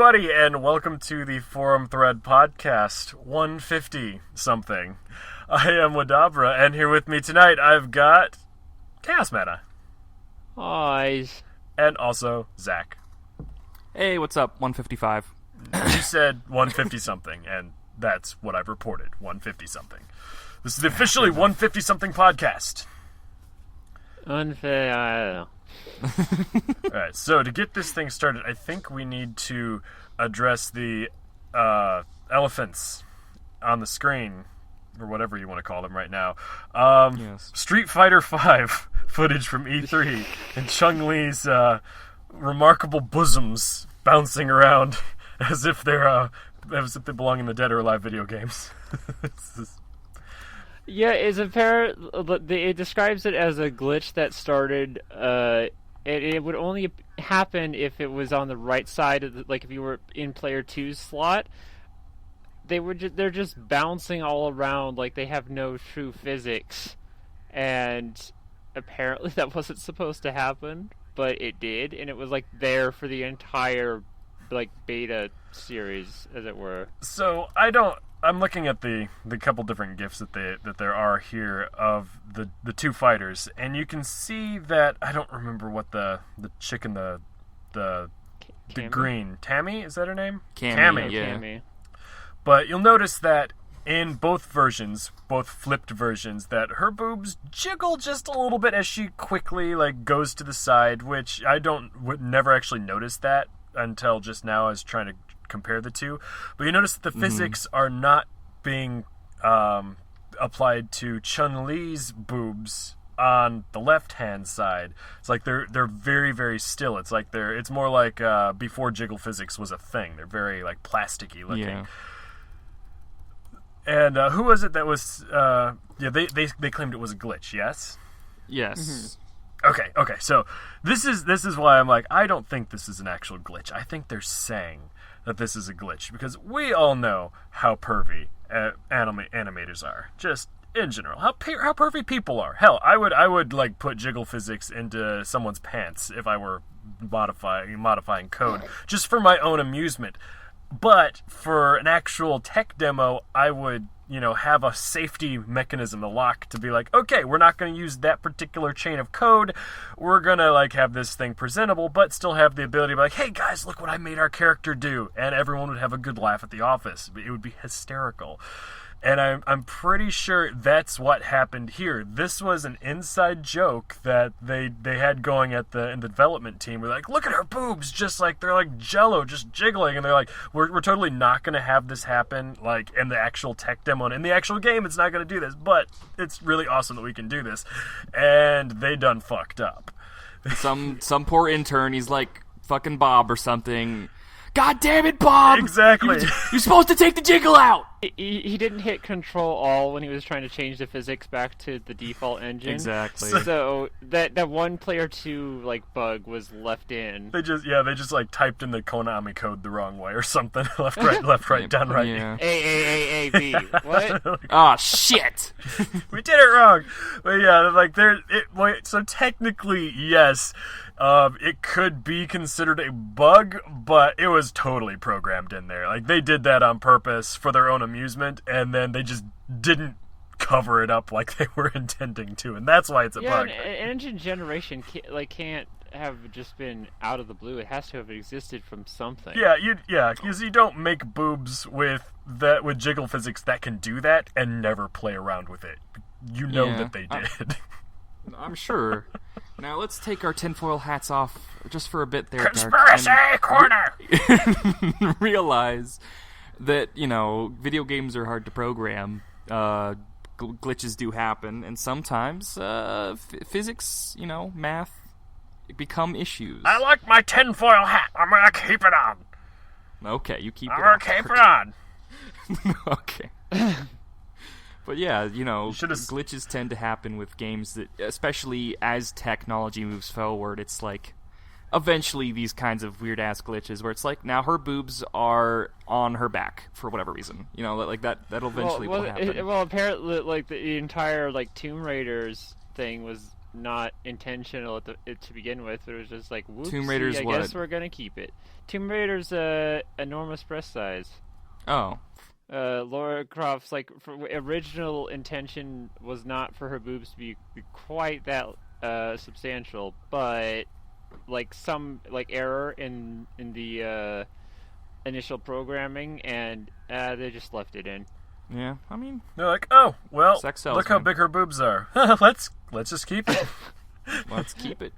everybody, and welcome to the Forum Thread Podcast 150-something. I am Wadabra, and here with me tonight I've got Chaos Meta. Hi. And also Zach. Hey, what's up? 155. You said 150-something, and that's what I've reported, 150-something. This is the officially 150-something podcast. Unfair, I don't know. Alright, so to get this thing started, I think we need to address the elephants on the screen, or whatever you want to call them right now. Yes. Street Fighter V footage from E3, and Chun-Li's remarkable bosoms bouncing around as if they belong in the Dead or Alive video games. Yeah, it describes it as a glitch that started. It would only happen if it was on the right side of if you were in player 2's slot. They're just bouncing all around like they have no true physics, and apparently that wasn't supposed to happen, but it did, and it was there for the entire beta series, as it were. So I'm looking at the couple different GIFs that there are here of the two fighters, and you can see that I don't remember what the chick in the green, Tammy, is that her name? Cammy, yeah. Cammy. But you'll notice that in both versions, both flipped versions, that her boobs jiggle just a little bit as she quickly goes to the side, which I would never actually notice that until just now. I was trying to compare the two, but you notice that the physics are not being applied to Chun-Li's boobs on the left-hand side. It's they're very, very still. It's more like before jiggle physics was a thing. They're very plasticky looking. Yeah. And who was it that was? They claimed it was a glitch. Yes. Yes. Mm-hmm. Okay. So this is why I'm I don't think this is an actual glitch. I think they're saying that this is a glitch because we all know how pervy animators are, just in general. How pervy people are. Hell, I would put jiggle physics into someone's pants if I were modifying code just for my own amusement. But for an actual tech demo, I would have a safety mechanism, a lock, to be okay, we're not going to use that particular chain of code. We're going to have this thing presentable, but still have the ability to be hey guys, look what I made our character do. And everyone would have a good laugh at the office. It would be hysterical. And I'm pretty sure that's what happened here. This was an inside joke that they had going in the development team. We're look at her boobs, just they're jello, just jiggling. And they're we're totally not going to have this happen in the actual tech demo. And in the actual game, it's not going to do this. But it's really awesome that we can do this. And they done fucked up. Some poor intern, he's fucking Bob or something. God damn it, Bob! Exactly. You're supposed to take the jiggle out! He didn't hit Control-Alt when he was trying to change the physics back to the default engine. Exactly. So that one player 2 bug was left in. They just typed in the Konami code the wrong way or something. left, right, down, right. Yeah. A, B. What? Oh, shit! We did it wrong! But yeah, so technically, yes, it could be considered a bug, but it was totally programmed in there. They did that on purpose for their own amusement, and then they just didn't cover it up like they were intending to, and that's why it's a bug. Yeah, an engine generation can't have just been out of the blue. It has to have existed from something. Yeah, because you don't make boobs with jiggle physics that can do that and never play around with it. You know that they did. I'm sure. Now let's take our tinfoil hats off just for a bit there. Conspiracy corner! Realize that, video games are hard to program. Glitches do happen, and sometimes physics, math become issues. I like my tinfoil hat. I'm gonna keep it on. Okay, you keep I'm it gonna on. keep it on. Okay. But yeah, glitches tend to happen with games that, especially as technology moves forward, it's eventually these kinds of weird-ass glitches where it's now her boobs are on her back for whatever reason. That'll eventually will happen. Well, apparently, the entire, Tomb Raiders thing was not intentional to begin with. It was just like, whoopsie, Tomb Raider's I what? guess we're gonna keep it. Tomb Raider's enormous breast size. Oh. Lara Croft's original intention was not for her boobs to be quite that substantial, but some error in the initial programming, and they just left it in. Yeah, I mean, they're like, oh well, sex sells, look how big her boobs are. let's just keep it. Let's keep it.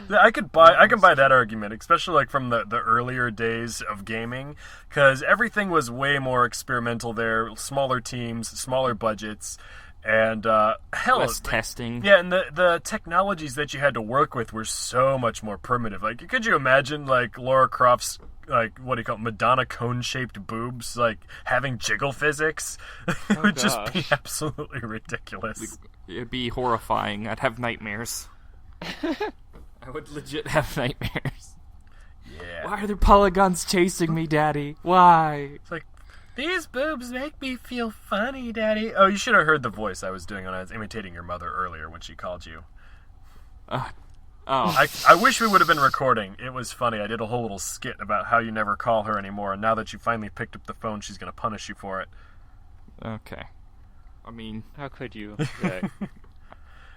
Yeah, I can buy that argument, especially from the earlier days of gaming, because everything was way more experimental there, smaller teams, smaller budgets, and less testing. Yeah, and the technologies that you had to work with were so much more primitive. Could you imagine Lara Croft's what do you call it, Madonna cone-shaped boobs having jiggle physics? It would just be absolutely ridiculous. It'd be horrifying. I'd have nightmares. I would legit have nightmares. Yeah. Why are there polygons chasing me, Daddy? Why? It's these boobs make me feel funny, Daddy. Oh, you should have heard the voice I was doing when I was imitating your mother earlier when she called you. I wish we would have been recording. It was funny. I did a whole little skit about how you never call her anymore, and now that you finally picked up the phone, she's going to punish you for it. Okay. I mean... How could you?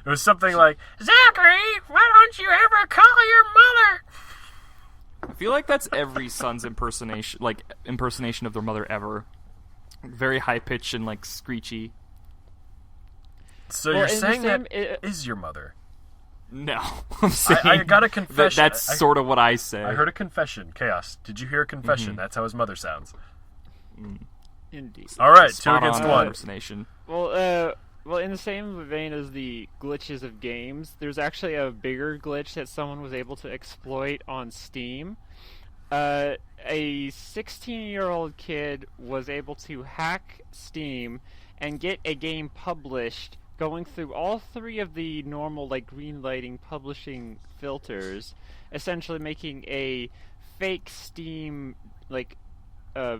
It was something like, Zachary, why don't you ever call your mother? I feel like that's every son's impersonation of their mother ever. Very high-pitched and, screechy. So you're saying that is your mother? No. I'm saying I got a confession. That's sort of what I say. I heard a confession. Chaos. Did you hear a confession? Mm-hmm. That's how his mother sounds. Indeed. All right, Spot 2 against 1. Impersonation. Well, in the same vein as the glitches of games, there's actually a bigger glitch that someone was able to exploit on Steam. A 16-year-old kid was able to hack Steam and get a game published going through all 3 of the normal greenlighting publishing filters, essentially making a fake Steam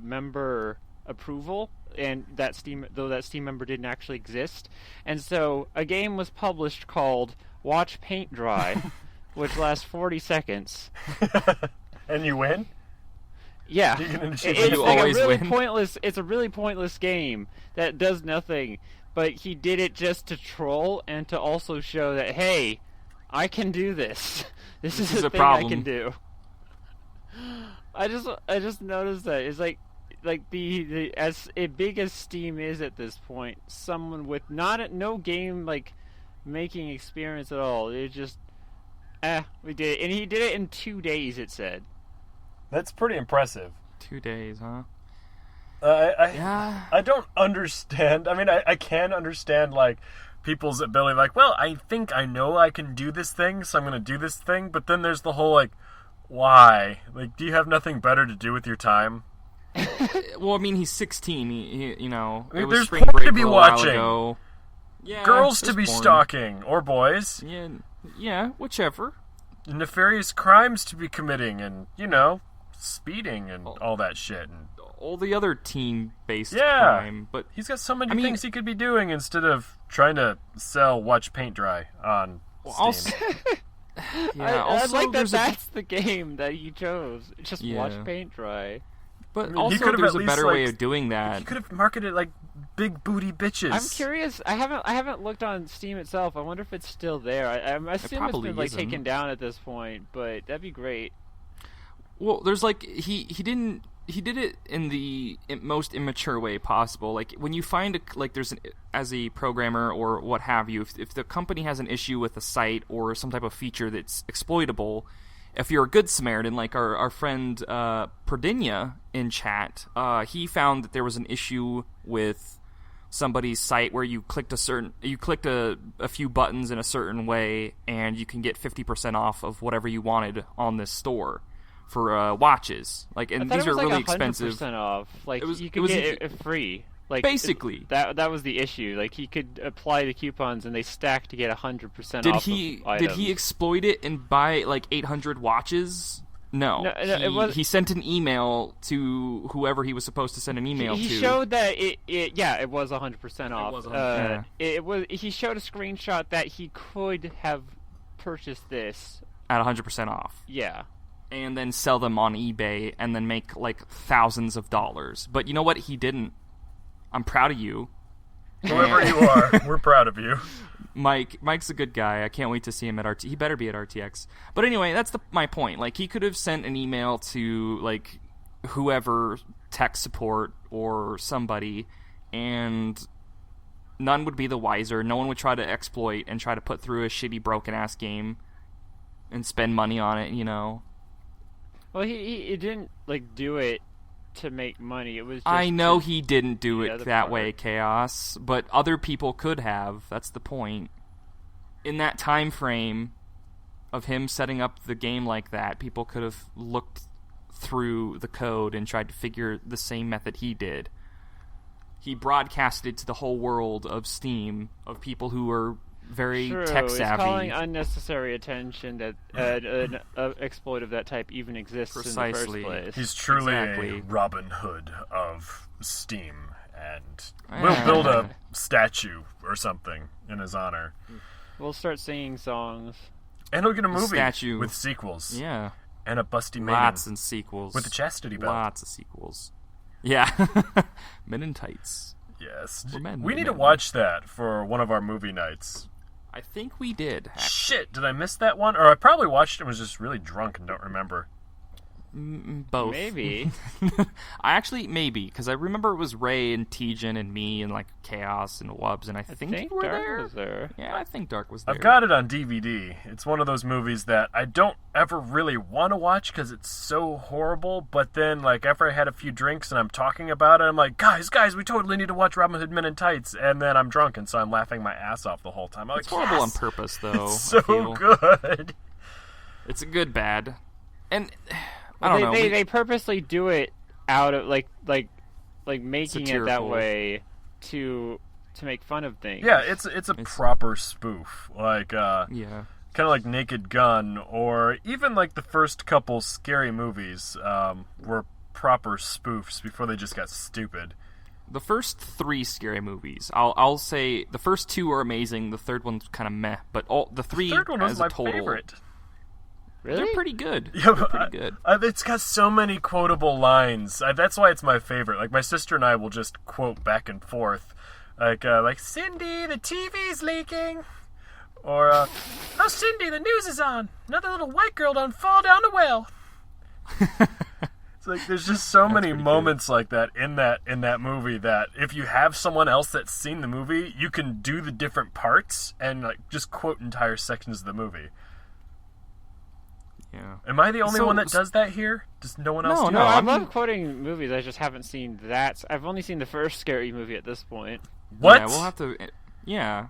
member approval, and that Steam member didn't actually exist. And so a game was published called Watch Paint Dry, which lasts 40 seconds. And you win? Yeah. Win? It's a really pointless game that does nothing, but he did it just to troll and to also show that, hey, I can do this. This is a thing problem. I can do. I just noticed that it's the as big as Steam is at this point, someone with no game making experience at all, it just we did it, and he did it in 2 days. It said. That's pretty impressive. 2 days, huh? I don't understand. I mean, I can understand people's ability. Well, I think I know I can do this thing, so I'm going to do this thing. But then there's the whole why? Do you have nothing better to do with your time? Well, I mean, he's 16. He it was there's spring porn break to be a while watching. Ago. Yeah, girls to be porn. stalking, or boys. Yeah, whichever. Nefarious crimes to be committing, and speeding and all that shit, and all the other teen-based crime. But he's got so many things he could be doing instead of trying to sell Watch Paint Dry on Steam. I like that. That's the game that you chose. Just Watch Paint Dry. But also, there's a better way of doing that. He could have marketed big booty bitches. I'm curious. I haven't looked on Steam itself. I wonder if it's still there. I assume it's been taken down at this point, but that'd be great. Well, there's he did it in the most immature way possible. When you find as a programmer or what have you, if the company has an issue with a site or some type of feature that's exploitable, if you're a good Samaritan, like our friend Perdinia in chat, he found that there was an issue with somebody's site where you clicked a few buttons in a certain way, and you can get 50% off of whatever you wanted on this store for watches. And these are really expensive. 100% off. You could get it free. Basically, that was the issue. He could apply the coupons and they stack to get 100% off. Did he exploit it and buy 800 watches? No, it was. He sent an email to whoever he was supposed to send an email to. He showed that it was 100% off. It was 100%. It was. He showed a screenshot that he could have purchased this at 100% off. Yeah. And then sell them on eBay and then make like thousands of dollars. But you know what? He didn't. I'm proud of you. Whoever you are, we're proud of you. Mike's a good guy. I can't wait to see him at RT. He better be at RTX. But anyway, that's my point. Like, he could have sent an email to like whoever, tech support or somebody, and none would be the wiser. No one would try to exploit and try to put through a shitty broken ass game and spend money on it. You know. Well, he didn't like do it to make money. It was. Just I know he didn't do it that part. way, Chaos, but other people could have. That's the point. In that time frame of him setting up the game like that, people could have looked through the code and tried to figure the same method he did. He broadcasted to the whole world of Steam of people who were very tech savvy. It's calling unnecessary attention that an exploit of that type even exists Precisely. in the first place. He's truly a Robin Hood of Steam, and we'll build a statue or something in his honor. We'll start singing songs. And he'll get a movie statue. With sequels. Yeah. And a busty maiden. Lots of sequels. With a chastity belt. Lots of sequels. Yeah. Men in tights. Yes. We need to watch that for one of our movie nights. I think we did. Actually. Shit, did I miss that one? Or I probably watched it and was just really drunk and don't remember. Both. Maybe. Maybe, because I remember it was Ray and Tejan and me and like Chaos and Wubbs, and I think you were Dark was there. Yeah, I think Dark was there. I've got it on DVD. It's one of those movies that I don't ever really want to watch because it's so horrible, but then like after I had a few drinks and I'm talking about it, I'm like, guys, we totally need to watch Robin Hood Men in Tights, and then I'm drunk, and so I'm laughing my ass off the whole time. I'm like, it's horrible on purpose, though. It's so good. It's a good bad. And I don't know. They purposely do it out of like making satirical. It that way to make fun of things. Yeah, it's a proper spoof, like yeah, kind of like Naked Gun, or even like the first couple scary movies were proper spoofs before they just got stupid. The first 3 scary movies, I'll say the first 2 are amazing. The third one's kind of meh, but the 3 the third one was as my a total, favorite. Really? They're pretty good. Yeah, they're pretty good. It's got so many quotable lines. That's why it's my favorite. Like, my sister and I will just quote back and forth. Like Cindy, the TV's leaking. Or, oh, Cindy, the news is on. Another little white girl done fall down a well. It's like, there's just so many moments like that in that movie that if you have someone else that's seen the movie, you can do the different parts and, like, just quote entire sections of the movie. Yeah. Am I the only one that does that here? Does no one else do that? No, I love quoting movies. I just haven't seen that. I've only seen the first scary movie at this point. What? Yeah, we'll have to... Yeah.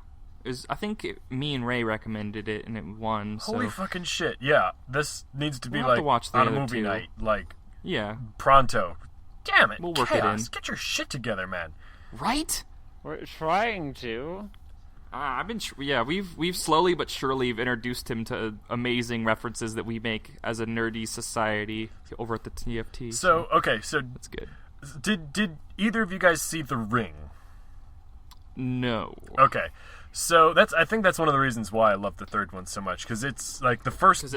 I think me and Ray recommended it, and it won. Holy fucking shit. Yeah. This needs to be we'll have to watch the on a other movie 2. night. Like, yeah. Pronto. Damn it. We'll work Chaos. it in. Get your shit together, man. Right? We're trying to. We've slowly but surely introduced him to amazing references that we make as a nerdy society over at the TFT. So that's good. Did either of you guys see The Ring? No. Okay. So I think that's one of the reasons why I love the third one so much, because it's like the first. Because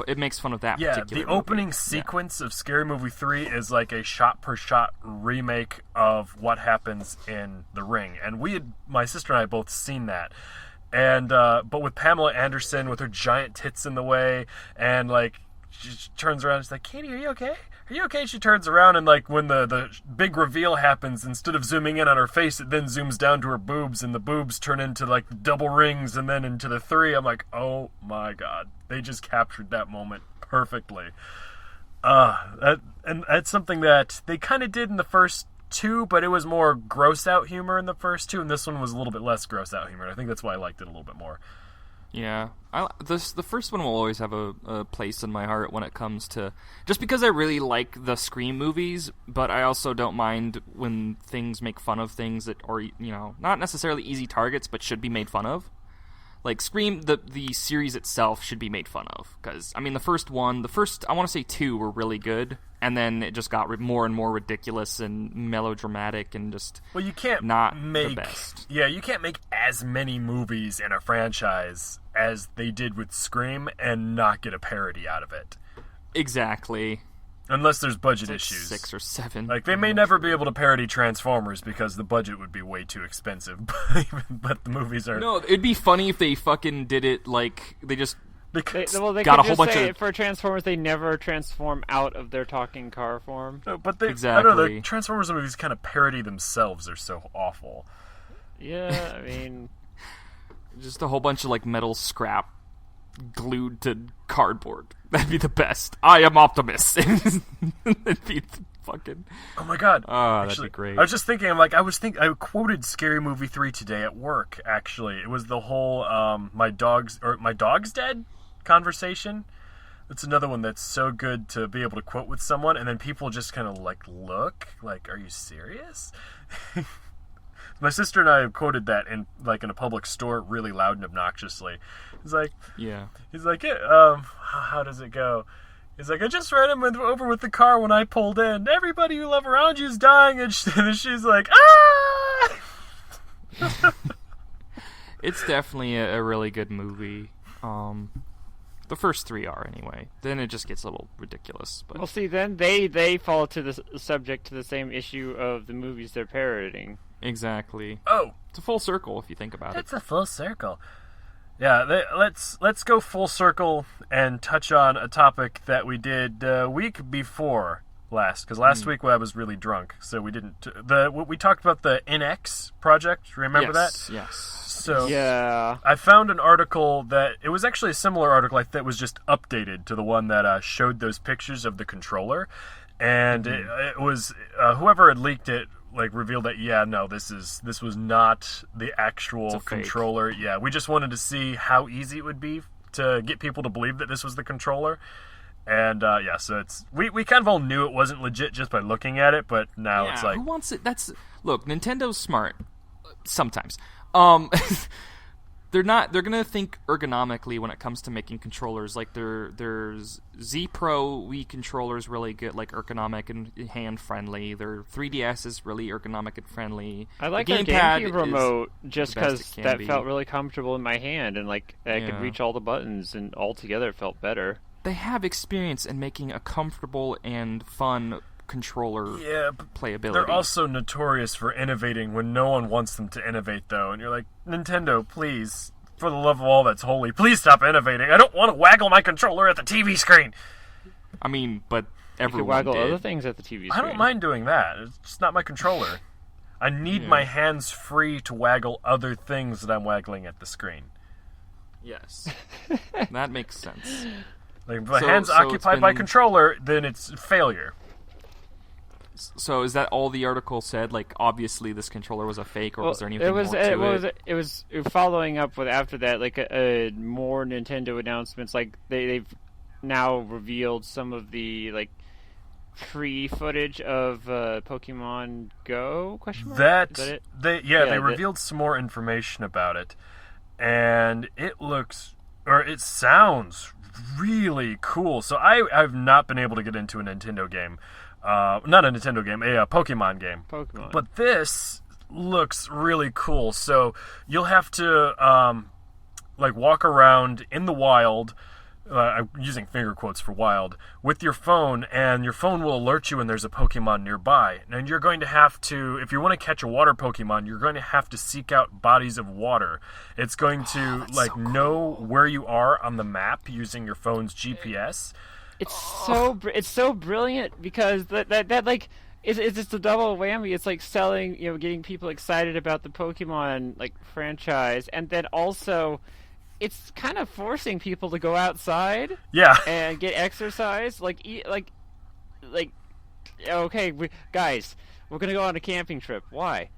it makes fun of that. Yeah, particular the opening movie. sequence of Scary Movie 3 is like a shot-per-shot remake of what happens in The Ring, and my sister and I both seen that, and but with Pamela Anderson with her giant tits in the way, and like she turns around, and she's like, "Katie, are you okay? Are you okay?" She turns around, and like when the big reveal happens, instead of zooming in on her face, it then zooms down to her boobs, and the boobs turn into like double rings, and then into the 3. I'm like, oh my god, they just captured that moment perfectly. And that's something that they kind of did in the first 2, but it was more gross out humor in the first 2, and this one was a little bit less gross out humor. I think that's why I liked it a little bit more. Yeah, the first one will always have a place in my heart when it comes to... Just because I really like the Scream movies, but I also don't mind when things make fun of things that are, not necessarily easy targets, but should be made fun of. Like, Scream, the series itself should be made fun of. Because, I mean, the first, I want to say 2 were really good, and then it just got more and more ridiculous and melodramatic and just you can't not make the best. Yeah, you can't make as many movies in a franchise as they did with Scream and not get a parody out of it. Exactly. Unless there's budget like issues. 6 or 7. Like, they may never be able to parody Transformers because the budget would be way too expensive. But the movies are... No, it'd be funny if they fucking did it like they just They got a whole just bunch say of... for Transformers, they never transform out of their talking car form. No, but they, Exactly. I don't know, the Transformers movies kind of parody themselves. They're so awful. Yeah, I mean... Just a whole bunch of, like, metal scrap glued to cardboard. That'd be the best. I am Optimus. That'd be fucking... Oh my god. Oh, actually, that'd be great. I was just thinking, I quoted Scary Movie 3 today at work, actually. It was the whole, my dog's dead conversation. It's another one that's so good to be able to quote with someone, and then people just kind of, like, look, like, are you serious? My sister and I have quoted that in a public store really loud and obnoxiously. He's like, yeah. How does it go? He's like, I just ran him over with the car when I pulled in. Everybody you love around you is dying, and she's like, ah! It's definitely a really good movie. The first 3 are anyway. Then it just gets a little ridiculous. But Well, see, then they fall to the subject to the same issue of the movies they're parodying. exactly. Oh, It's a full circle if you think about it. it's a full circle. Yeah, let's go full circle and touch on a topic that we did week before last. Because last week I was really drunk, so we didn't. We talked about the NX project. Remember that? Yes. So Yeah. I found an article that it was actually a similar article that was just updated to the one that showed those pictures of the controller, and it was whoever had leaked it revealed that this was not the actual controller. Yeah, we just wanted to see how easy it would be to get people to believe that this was the controller. And so it's we kind of all knew it wasn't legit just by looking at it, but now it's like, who wants it? Look, Nintendo's smart sometimes. They're gonna think ergonomically when it comes to making controllers. Like there's Z Pro Wii controllers really good, like ergonomic and hand friendly. Their 3DS is really ergonomic and friendly. I like the the GameCube remote just because that felt really comfortable in my hand, and I could reach all the buttons, and altogether it felt better. They have experience in making a comfortable and fun controller playability. They're also notorious for innovating when no one wants them to innovate, though. And you're like, Nintendo, please, for the love of all that's holy, please stop innovating. I don't want to waggle my controller at the TV screen. I mean, but everyone you could waggle did. other things at the TV screen. I don't mind doing that. It's just not my controller. I need my hands free to waggle other things that I'm waggling at the screen. Yes. That makes sense. Like, if my hand's occupied by controller, then it's failure. So is that all the article said? Like, obviously this controller was a fake, or was there anything more to it? It was following up with after that, more Nintendo announcements. Like they've now revealed some of the free footage of Pokemon Go? They revealed some more information about it, and it sounds really cool. So I've not been able to get into a Nintendo game. Not a Nintendo game, a Pokemon game. But this looks really cool. So you'll have to walk around in the wild. I'm using finger quotes for wild, with your phone, and your phone will alert you when there's a Pokemon nearby. And you're going to have to, if you want to catch a water Pokemon, you're going to have to seek out bodies of water. It's going to know where you are on the map using your phone's GPS. It's so brilliant because it's just a double whammy. It's like selling, getting people excited about the Pokemon franchise, and then also it's kind of forcing people to go outside, and get exercise. Guys, we're gonna go on a camping trip. Why?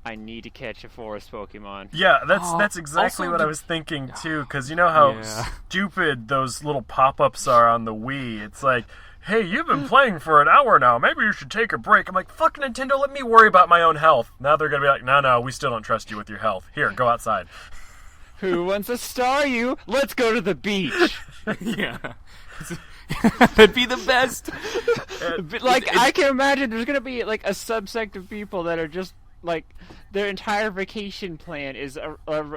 I need to catch a forest Pokemon. Yeah, that's exactly what I was thinking too. Because you know how stupid those little pop-ups are on the Wii. It's like, hey, you've been playing for an hour now. Maybe you should take a break. I'm like, fuck Nintendo, let me worry about my own health. Now they're gonna be like, no, we still don't trust you with your health. Here, go outside. Who wants to star you? Let's go to the beach. Yeah. That'd be the best. I can imagine there's gonna be like a subsect of people that are just like their entire vacation plan is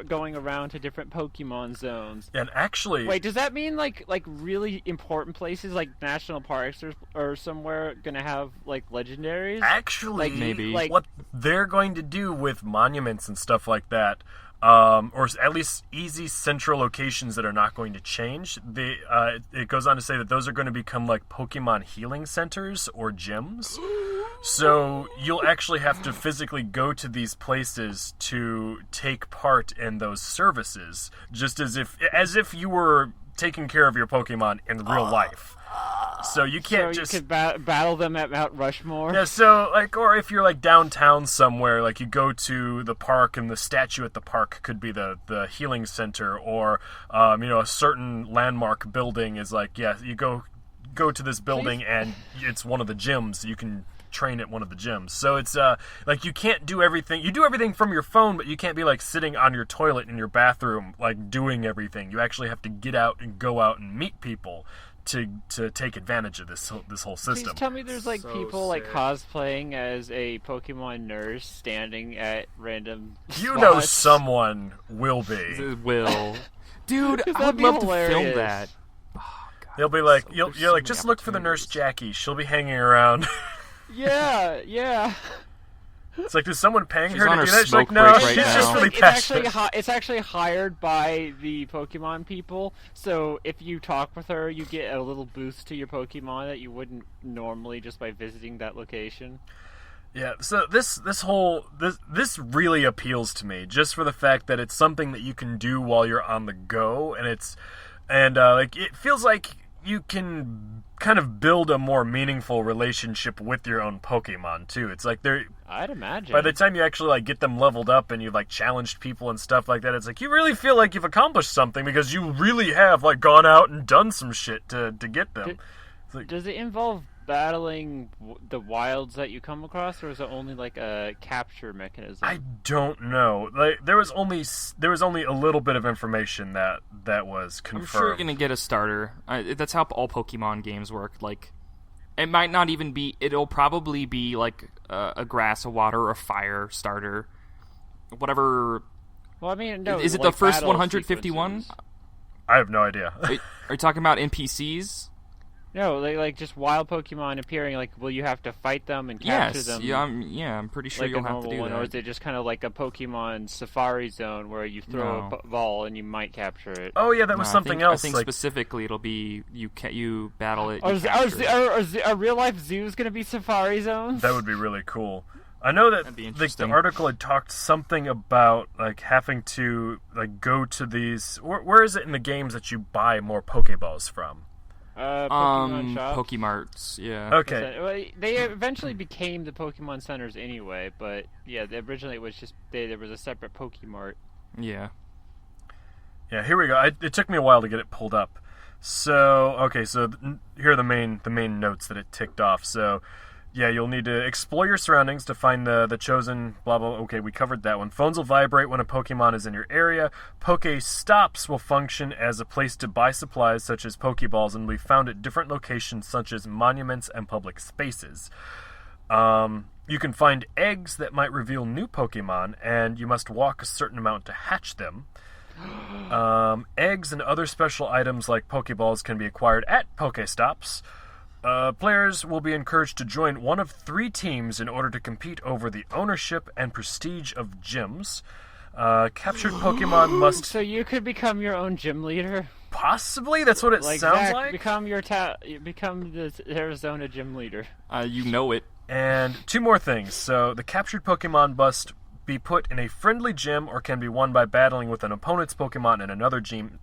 going around to different Pokemon zones. And actually, wait, does that mean like really important places like national parks or somewhere gonna have like legendaries? Actually, like, maybe what they're going to do with monuments and stuff like that. Or at least easy central locations that are not going to change. It goes on to say that those are going to become like Pokemon healing centers or gyms. So you'll actually have to physically go to these places to take part in those services, just as if you were taking care of your Pokemon in real life. So you can't you could battle them at Mount Rushmore. Yeah, so like, or if you're like downtown somewhere, like you go to the park and the statue at the park could be the healing center, or a certain landmark building is like, yeah, you go to this building and it's one of the gyms. You can train at one of the gyms. So it's like you can't do everything. You do everything from your phone, but you can't be like sitting on your toilet in your bathroom like doing everything. You actually have to get out and go out and meet people to take advantage of this whole system. Please tell me there's like So people like sick. cosplaying as a Pokemon nurse standing at random You spots. know someone will be. It will. Dude, I That'd would be love to film hilarious. that. Oh, God, They'll be like, so- you're there's so like, many just look for the nurse opportunities. Jackie. She'll be hanging around. Yeah. It's like, is someone paying She's her on to her do that? She's like, smoke no, break she's right just now. really It's passionate. it's actually hired by the Pokemon people. So if you talk with her, you get a little boost to your Pokemon that you wouldn't normally just by visiting that location. Yeah, so this really appeals to me, just for the fact that it's something that you can do while you're on the go, and like it feels like you can kind of build a more meaningful relationship with your own Pokemon too. It's like I'd imagine. by the time you actually like get them leveled up and you've like challenged people and stuff like that, it's like you really feel like you've accomplished something because you really have like gone out and done some shit to get them. It's like, Does it involve battling the wilds that you come across, or is it only like a capture mechanism? I don't know. Like there was only a little bit of information that was confirmed. I'm sure you're gonna get a starter. That's how all Pokemon games work. Like, it might not even be. It'll probably be like a grass, a water, or a fire starter. Whatever. Well, I mean, no. Is it like the first battle 151? sequences. I have no idea. Are you talking about NPCs? No, like just wild Pokemon appearing. Like, will you have to fight them and capture Yes. them? Yeah, I'm pretty sure like you'll a have normal to do one, that. or is it just kind of like a Pokemon Safari Zone where you throw No. a ball and you might capture it? Oh yeah, that was No, something I else. think like, specifically it'll be you battle it. Are, You capture it. are real life zoos going to be Safari Zones? that would be really cool. I know that That'd be like, the interesting. article had talked something about like having to like go to these. Where is it in the games that you buy more Pokeballs from? Pokemon shops. Pokemarts, yeah. Okay, Well, they eventually became the Pokemon centers anyway, but yeah, originally it was just there was a separate Pokemart. Yeah. yeah. Here we go. It took me a while to get it pulled up. So okay, so here are the main notes that it ticked off. So. Yeah, you'll need to explore your surroundings to find the chosen blah blah. Okay, we covered that one. Phones will vibrate when a Pokemon is in your area. Pokestops will function as a place to buy supplies such as Pokeballs and will be found at different locations such as monuments and public spaces. You can find eggs that might reveal new Pokemon, and you must walk a certain amount to hatch them. Eggs and other special items like Pokeballs can be acquired at Pokestops. Players will be encouraged to join one of 3 teams in order to compete over the ownership and prestige of gyms. Captured Pokemon must So you could become your own gym leader. possibly. That's what it Like sounds Zach, like. become the Arizona gym leader. You know it. And 2 more things. So the captured Pokemon must be put in a friendly gym or can be won by battling with an opponent's Pokemon in another team's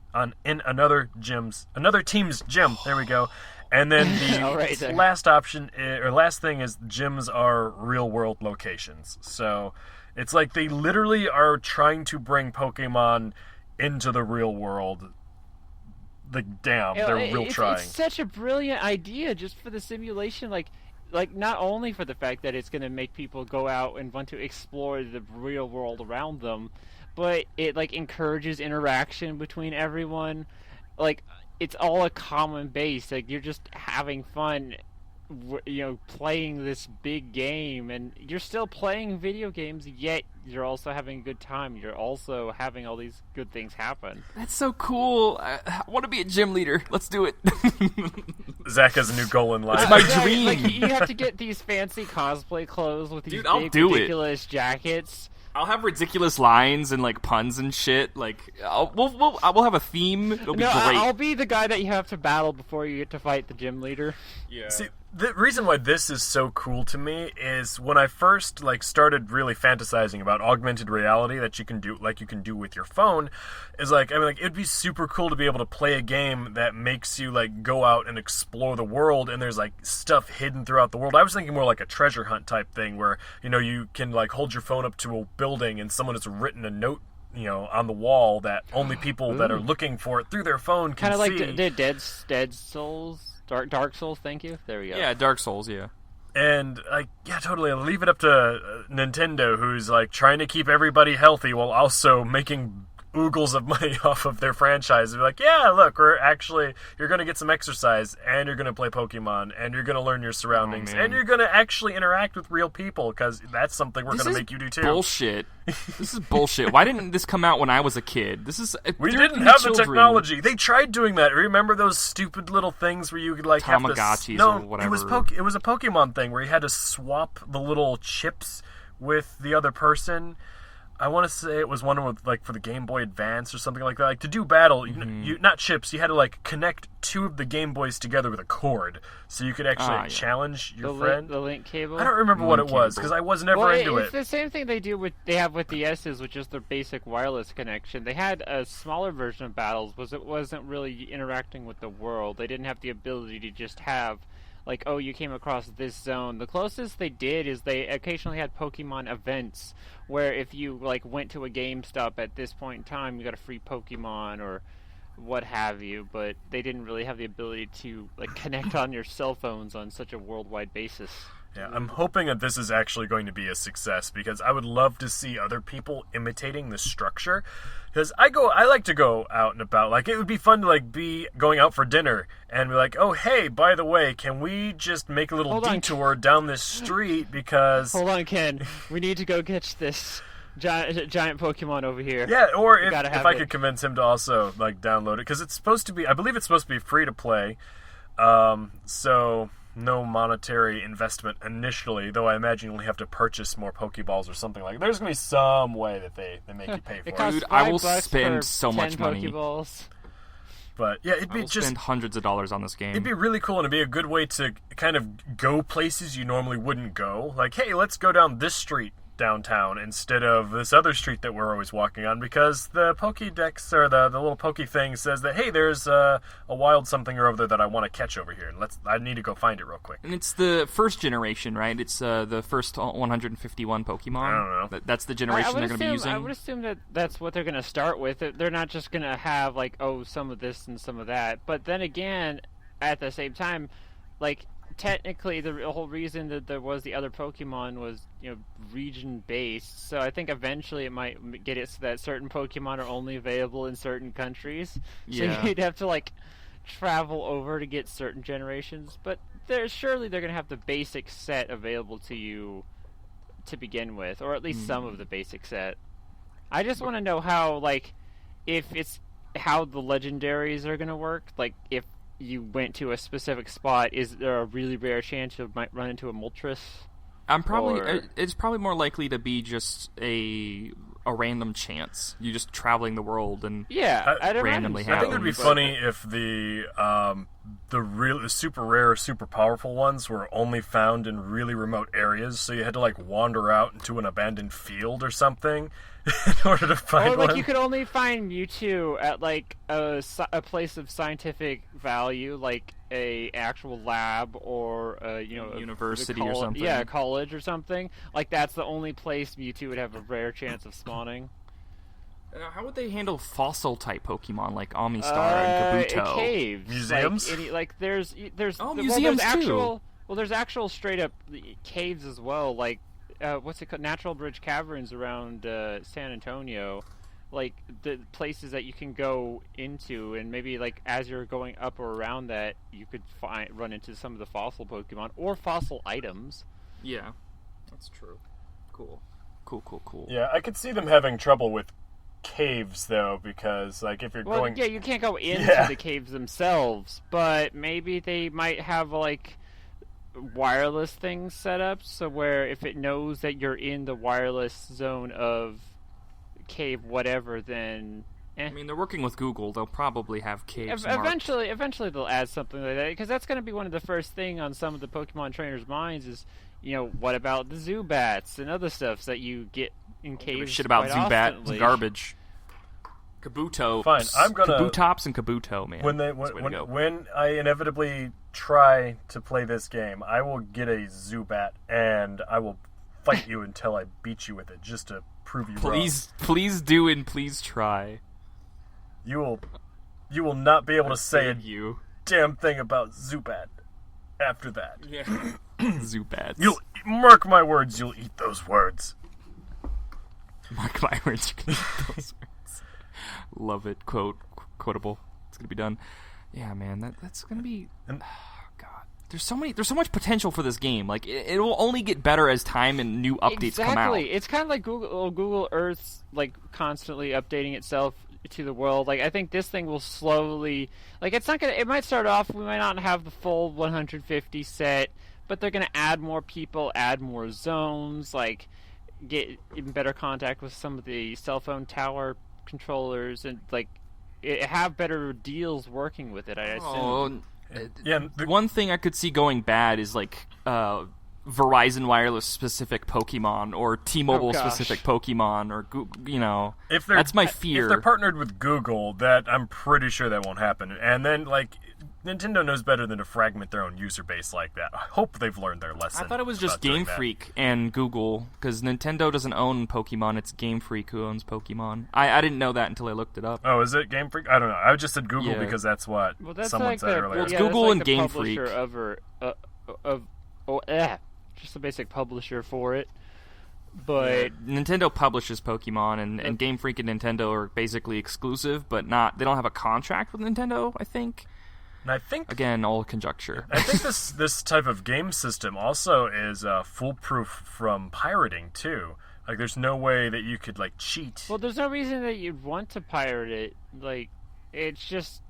gym. There we go. And then the All right, there. last thing is gyms are real world locations. So it's like they literally are trying to bring Pokemon into the real world. Like, damn, they're real trying. It's such a brilliant idea just for the simulation. Like not only for the fact that it's going to make people go out and want to explore the real world around them, but it like encourages interaction between everyone. Like it's all a common base. Like you're just having fun, playing this big game, and you're still playing video games, yet you're also having a good time. You're also having all these good things happen. That's so cool. I want to be a gym leader. Let's do it. Zach has a new goal in life. It's my dream. Like, you have to get these fancy cosplay clothes with these big, ridiculous jackets. I'll have ridiculous lines and like puns and shit. Like we'll have a theme. It'll be great. I'll be the guy that you have to battle before you get to fight the gym leader. Yeah. See, the reason why this is so cool to me is when I first started really fantasizing about augmented reality that you can do with your phone, is it'd be super cool to be able to play a game that makes you go out and explore the world, and there's stuff hidden throughout the world. I was thinking more like a treasure hunt type thing where you can hold your phone up to a building and someone has written a note on the wall that only people that are looking for it through their phone can see. Kind of like Dead Souls. Dark Souls, thank you. There we go. Yeah, Dark Souls, yeah. And, totally. I'll leave it up to Nintendo, who's, trying to keep everybody healthy while also making oogles of money off of their franchise. They're yeah, look, you're going to get some exercise, and you're going to play Pokemon, and you're going to learn your surroundings, and you're going to actually interact with real people, because that's something we're going to make you do, too. Bullshit. This is bullshit. Why didn't this come out when I was a kid? We didn't have the technology. They tried doing that. Remember those stupid little things where you could Tamagotchis or whatever. It was a Pokemon thing where you had to swap the little chips with the other person. I want to say it was one with for the Game Boy Advance or something like that. To do battle, you not chips. You had to connect two of the Game Boys together with a cord, so you could actually challenge your friend. The link cable. I don't remember what it was because I was never into it. It's the same thing they have with the S's, which is their basic wireless connection. They had a smaller version of battles, it wasn't really interacting with the world. They didn't have the ability to just have. You came across this zone. The closest they did is they occasionally had Pokemon events where if you went to a GameStop at this point in time, you got a free Pokemon or what have you. But they didn't really have the ability to connect on your cell phones on such a worldwide basis. Yeah, I'm hoping that this is actually going to be a success because I would love to see other people imitating the structure. Because I like to go out and about. It would be fun to be going out for dinner and be oh hey, by the way, can we just make a little detour down this street because hold on, Ken, we need to go catch this giant Pokemon over here. Yeah, or if I could convince him to also download it because I believe it's supposed to be free to play. So no monetary investment initially, though I imagine you only have to purchase more Pokeballs or something like that. There's going to be some way that they make you pay for it. Dude, I will spend so much money. Pokeballs. But yeah, it'd be spend hundreds of dollars on this game. It'd be really cool, and it'd be a good way to kind of go places you normally wouldn't go. Hey, let's go down this street downtown instead of this other street that we're always walking on because the Pokédex or the little Poké thing says that hey, there's a wild something or other that I want to catch over here, and I need to go find it real quick. And it's the first generation, right? It's the first 151 Pokemon. I don't know. That's the generation they're going to be using. I would assume that that's what they're going to start with. They're not just going to have some of this and some of that. But then again, at the same time, technically the whole reason that there was the other Pokemon was region based, so I think eventually it might get it so that certain Pokemon are only available in certain countries. Yeah. So you'd have to travel over to get certain generations, but surely they're gonna have the basic set available to you to begin with, or at least some of the basic set. I just want to know how if it's how the legendaries are gonna work. If you went to a specific spot, is there a really rare chance you might run into a Moltres? It's probably more likely to be just a random chance. You just traveling the world and randomly happen. I think it'd be funny if the super rare, super powerful ones were only found in really remote areas, so you had to wander out into an abandoned field or something in order to find one. You could only find Mewtwo at a place of scientific value, a actual lab or university or something. Yeah, college or something. That's the only place Mewtwo would have a rare chance of spawning. How would they handle fossil type Pokemon like Amistar and Kabuto? Caves, museums. There's museums too. There's actual straight up caves as well. What's it called? Natural Bridge Caverns around San Antonio. like the places that you can go into, and maybe like as you're going up or around that, you could run into some of the fossil Pokemon or fossil items. Yeah, that's true. Cool. Yeah, I could see them having trouble with caves though, because like if you're going, yeah, you can't go into the caves themselves, but maybe they might have like wireless things set up, so where if it knows that you're in the wireless zone of cave whatever, then I mean, they're working with Google. They'll probably have caves eventually they'll add something like that, because that's going to be one of the first thing on some of the Pokemon trainers' minds is, you know, what about the Zubats and other stuff that you get in caves? Shit about Zubat, often. Garbage. Kabuto. Fine, I'm gonna Kabutops and Kabuto, man. When I inevitably try to play this game, I will get a Zubat and I will fight you until I beat you with it, just to prove you wrong. Please do, and please try. You will not be able to say a damn thing about Zubat after that. Yeah. Zubats. You'll mark my words. You'll eat those words. Mark my words. You can eat those words. Love it. Quotable. It's gonna be done. Yeah, man. That's gonna be. Oh, God. There's so much potential for this game. Like it will only get better as time and new updates come out. Exactly. It's kind of like Google Earth's like constantly updating itself to the world. Like I think this thing will slowly, like it's not gonna. It might start off. We might not have the full 150 set, but they're gonna add more people, add more zones, like get in better contact with some of the cell phone tower controllers, and like have better deals working with it. I assume. One thing I could see going bad is like Verizon Wireless specific Pokemon or T-Mobile specific Pokemon, or that's my fear. If they're partnered with Google, that I'm pretty sure that won't happen. And then like Nintendo knows better than to fragment their own user base like that. I hope they've learned their lesson. I thought it was just Game Freak and Google, because Nintendo doesn't own Pokemon. It's Game Freak who owns Pokemon. I didn't know that until I looked it up. Oh, is it Game Freak? I don't know. I just said Google because that's what someone said earlier. Well, it's Google and Game Freak. Just a basic publisher for it. But Nintendo publishes Pokemon, and Game Freak and Nintendo are basically exclusive, but they don't have a contract with Nintendo, I think. And I think, again, all conjecture. I think this type of game system also is foolproof from pirating too. Like, there's no way that you could like cheat. Well, there's no reason that you'd want to pirate it. Like, it's just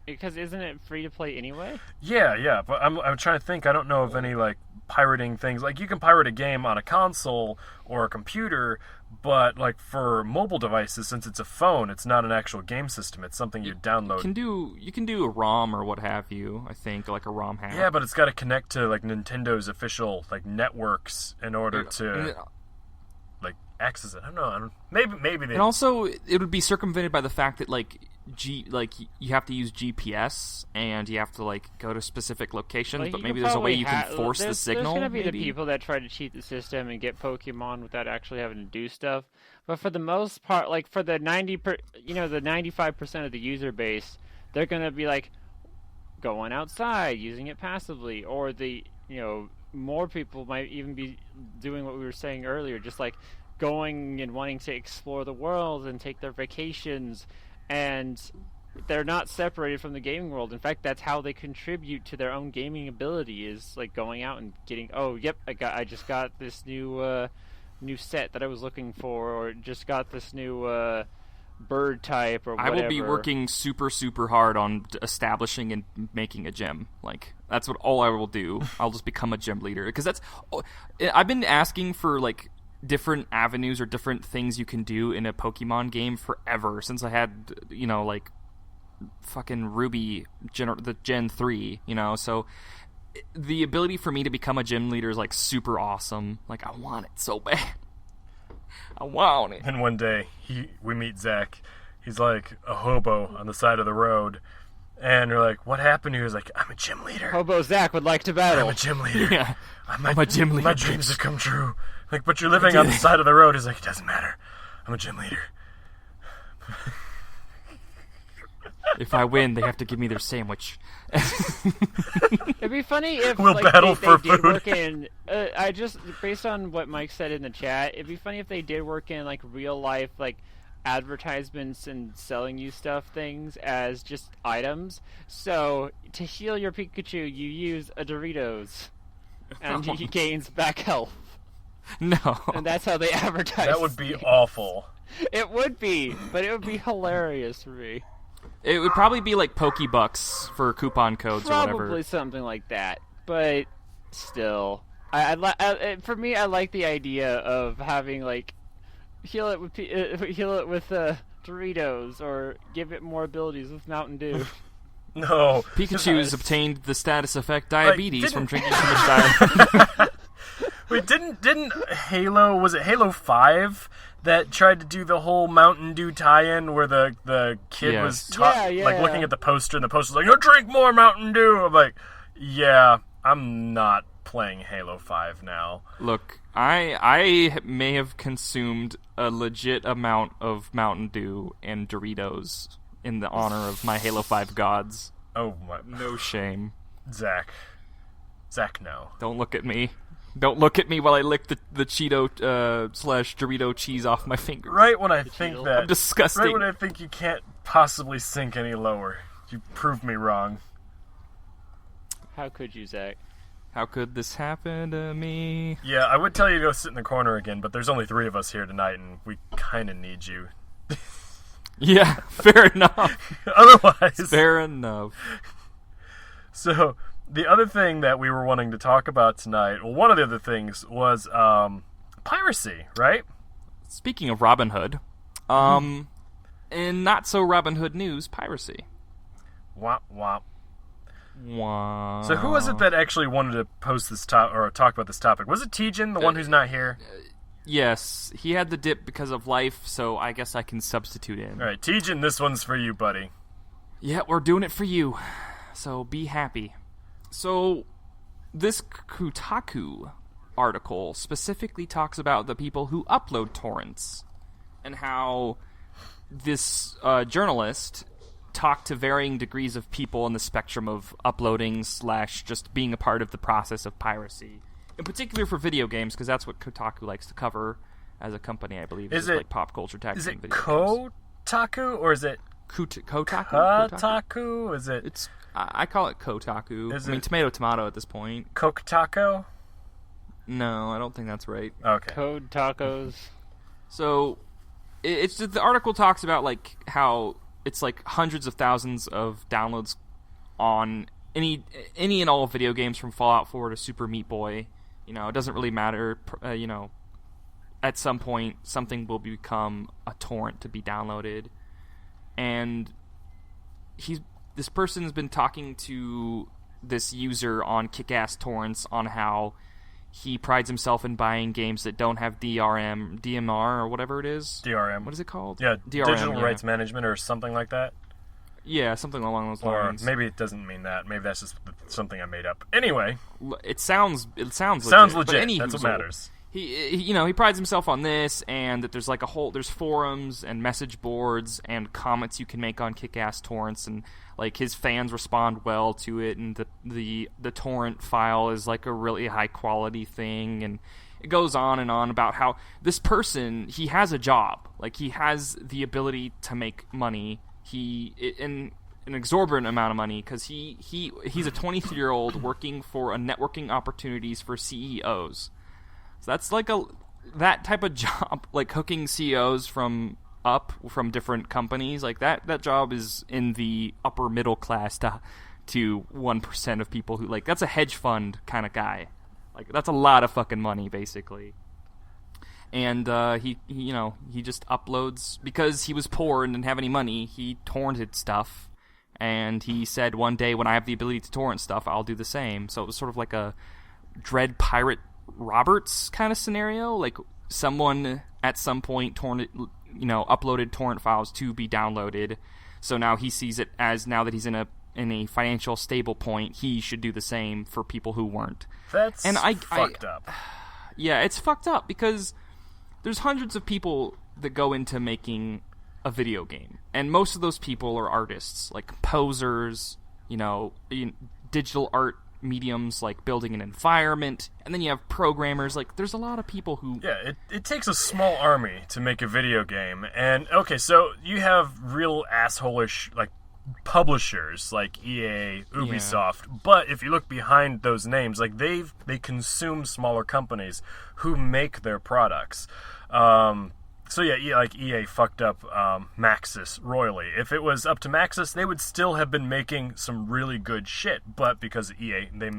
because isn't it free to play anyway? Yeah. But I'm trying to think. I don't know of any like pirating things. Like, you can pirate a game on a console or a computer, but like for mobile devices, since it's a phone, it's not an actual game system. It's something you download. You can do a ROM or what have you. I think like a ROM hack. Yeah, but it's got to connect to like Nintendo's official like networks in order to like access it. I don't know. Maybe they. And also, it would be circumvented by the fact that like you have to use GPS and you have to like go to specific locations, but maybe there's a way you can force the signal. There's going to be the people that try to cheat the system and get Pokemon without actually having to do stuff. But for the most part, like for the 95% of the user base, they're going to be like going outside, using it passively, or more people might even be doing what we were saying earlier, just like going and wanting to explore the world and take their vacations. And they're not separated from the gaming world. In fact, that's how they contribute to their own gaming ability, is like going out and getting, I just got this new set that I was looking for, or just got this new bird type, or whatever. I will be working super, super hard on establishing and making a gym. Like, that's all I will do. I'll just become a gym leader. Because I've been asking for, like, different avenues or different things you can do in a Pokemon game forever, since I had, like, fucking Ruby, the Gen 3, so the ability for me to become a gym leader is, like, super awesome. Like, I want it so bad. I want it. And one day, we meet Zach. He's, like, a hobo on the side of the road, and we're like, what happened? He was like, I'm a gym leader. Hobo Zach would like to battle. I'm a gym leader. Yeah. I'm a gym leader. My dreams have come true. Like, but you're living on the side of the road. He's like, it doesn't matter. I'm a gym leader. If I win, they have to give me their sandwich. It'd be funny if we'll battle for food. Work in. Based on what Mike said in the chat, it'd be funny if they did work in like real life, like advertisements and selling you things as just items. So to heal your Pikachu, you use a Doritos, and he gains back health. No. And that's how they advertise. That would be awful. It would be, but it would be hilarious for me. It would probably be like Pokebucks for coupon codes or whatever. Probably something like that, but still, for me, I like the idea of having like heal it with Doritos, or give it more abilities with Mountain Dew. No, Pikachu's obtained the status effect diabetes from drinking too much diet. Wait, didn't Halo, was it Halo 5 that tried to do the whole Mountain Dew tie-in where the kid was like looking at the poster, and the poster's like, "You drink more Mountain Dew." I'm like, yeah, I'm not playing Halo 5 now. Look, I may have consumed a legit amount of Mountain Dew and Doritos in the honor of my Halo 5 gods. Oh my! No shame. Zach, no. Don't look at me. Don't look at me while I lick the Cheeto / Dorito cheese off my finger. Right when I think that... I'm disgusting. Right when I think you can't possibly sink any lower. You proved me wrong. How could you, Zach? How could this happen to me? Yeah, I would tell you to go sit in the corner again, but there's only 3 of us here tonight, and we kind of need you. Yeah, fair enough. Otherwise... Fair enough. So... The other thing that we were wanting to talk about tonight, well, one of the other things was piracy, right? Speaking of Robin Hood, in not so Robin Hood news, piracy. Womp womp. Womp. So who was it that actually wanted to post this or talk about this topic? Was it Tejan, the one who's not here? Yes, he had the dip because of life, so I guess I can substitute in. All right, Tejan, this one's for you, buddy. Yeah, we're doing it for you, so be happy. So, this Kotaku article specifically talks about the people who upload torrents, and how this journalist talked to varying degrees of people in the spectrum of uploading / just being a part of the process of piracy. In particular for video games, because that's what Kotaku likes to cover as a company, I believe. Is it like pop culture tags? Is it Kotaku, or is it Kotaku? Kotaku? Is it? It's I call it Kotaku. I mean, tomato at this point. Coke Taco? No, I don't think that's right. Okay. Code tacos. So, it's just, the article talks about like how it's like hundreds of thousands of downloads on any and all video games from Fallout 4 to Super Meat Boy. You know, it doesn't really matter. You know, at some point something will become a torrent to be downloaded, and this person's been talking to this user on Kick-Ass Torrents on how he prides himself in buying games that don't have DMR or whatever it is. DRM. What is it called? Yeah, DRM, Digital Rights Management or something like that. Yeah, something along those lines. Or maybe it doesn't mean that. Maybe that's just something I made up. Anyway. It sounds legit. Sounds legit. That's what matters. He prides himself on this, and that there's like there's forums and message boards and comments you can make on Kick-Ass Torrents, and like his fans respond well to it, and the torrent file is like a really high quality thing, and it goes on and on about how this person, he has a job, like he has the ability to make money, an exorbitant amount of money, because he's a 23-year-old working for a networking opportunities for CEOs. So that's like that type of job, like hooking CEOs from different companies, like that job is in the upper middle class to 1% of people who, like, that's a hedge fund kind of guy. Like, that's a lot of fucking money, basically. And he just uploads because he was poor and didn't have any money. He torrented stuff, and he said, one day when I have the ability to torrent stuff, I'll do the same. So it was sort of like a Dread Pirate Roberts kind of scenario, like someone at some point uploaded torrent files to be downloaded, so now he sees it as, now that he's in a financial stable point, he should do the same for people who weren't. That's fucked up. Yeah, it's fucked up because there's hundreds of people that go into making a video game, and most of those people are artists, like posers, digital art mediums like building an environment, and then you have programmers. Like, there's a lot of people who... Yeah, it takes a small army to make a video game. And, okay, so you have real asshole-ish, like, publishers like EA, Ubisoft, but if you look behind those names, like they consume smaller companies who make their products. So yeah, like EA fucked up Maxis royally. If it was up to Maxis, they would still have been making some really good shit, but because of EA, they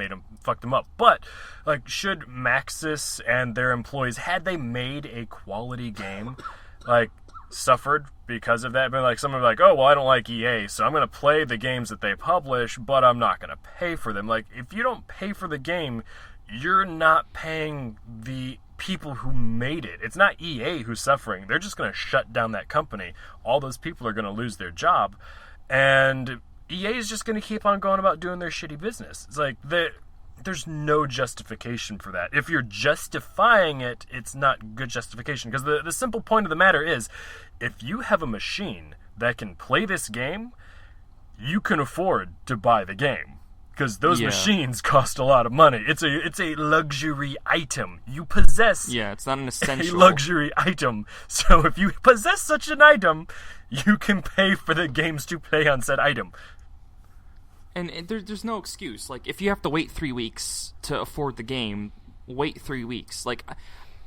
fucked them up. But like, should Maxis and their employees, had they made a quality game, like, suffered because of that? But like, someone would be like, oh well, I don't like EA, so I'm going to play the games that they publish, but I'm not going to pay for them. Like, if you don't pay for the game, you're not paying the people who made it. It's not EA who's suffering. They're just going to shut down that company. All those people are going to lose their job, and EA is just going to keep on going about doing their shitty business. It's like, there's no justification for that. If you're justifying it, it's not good justification. Because the simple point of the matter is, if you have a machine that can play this game, you can afford to buy the game. Because those machines cost a lot of money. It's a luxury item. You possess it's not an essential. A luxury item. So if you possess such an item, you can pay for the games to play on said item. And there's no excuse. Like, if you have to wait 3 weeks to afford the game, wait 3 weeks. Like,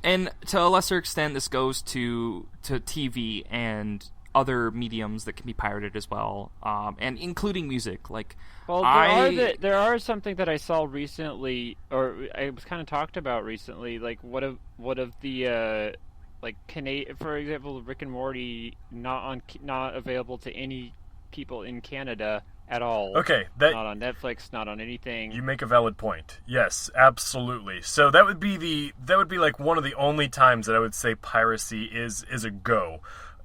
and to a lesser extent, this goes to TV and other mediums that can be pirated as well, and including music. Like, well, there are something that I saw recently, or I was kind of talked about recently. Like, what of the like for example, Rick and Morty not available to any people in Canada at all. Okay, not on Netflix, not on anything. You make a valid point. Yes, absolutely. So that would be like one of the only times that I would say piracy is a go.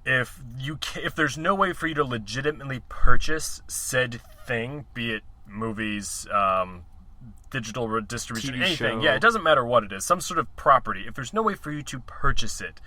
If there's no way for you to legitimately purchase said thing, be it movies, digital distribution, TV anything, show. it doesn't matter what it is, some sort of property. If there's no way for you to purchase it,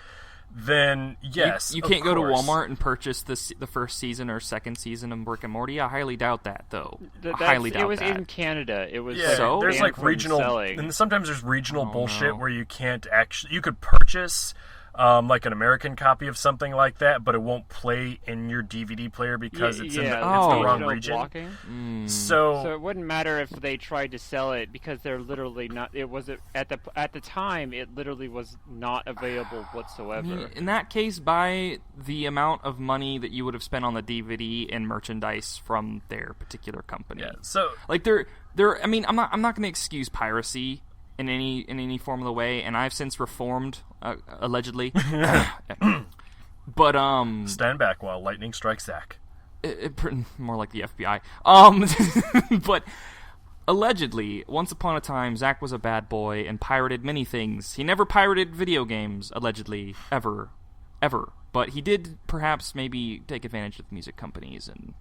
then yes, you can't go to Walmart and purchase the first season or second season of Rick and Morty. I highly doubt that, though. It was in Canada. It was so there's like regional, selling. and sometimes there's regional bullshit where you can't actually. You could purchase like an American copy of something like that, but it won't play in your DVD player because it's in the wrong region. So it wouldn't matter if they tried to sell it, because they're literally not. It was at the time. It literally was not available whatsoever. I mean, in that case, buy the amount of money that you would have spent on the DVD and merchandise from their particular company. Yeah. So like they're. I mean, I'm not going to excuse piracy in any form of the way, and I've since reformed, allegedly. But stand back while lightning strikes Zach. More like the FBI. But allegedly, once upon a time, Zach was a bad boy and pirated many things. He never pirated video games, allegedly, ever. But he did perhaps maybe take advantage of music companies and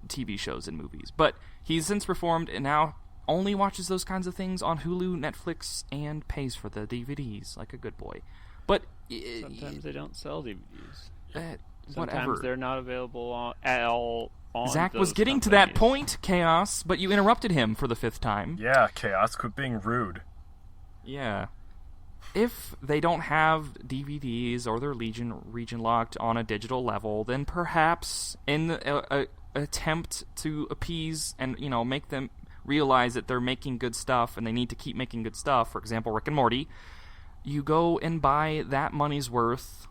TV shows and movies. But he's since reformed and now only watches those kinds of things on Hulu, Netflix, and pays for the DVDs like a good boy. But sometimes they don't sell DVDs. Whatever. Sometimes they're not available at all. Zach was getting to that point, Chaos, but you interrupted him for the 5th time. Yeah, Chaos, quit being rude. Yeah. If they don't have DVDs or they're region locked on a digital level, then perhaps in an attempt to appease and make them realize that they're making good stuff and they need to keep making good stuff, for example, Rick and Morty, you go and buy that money's worth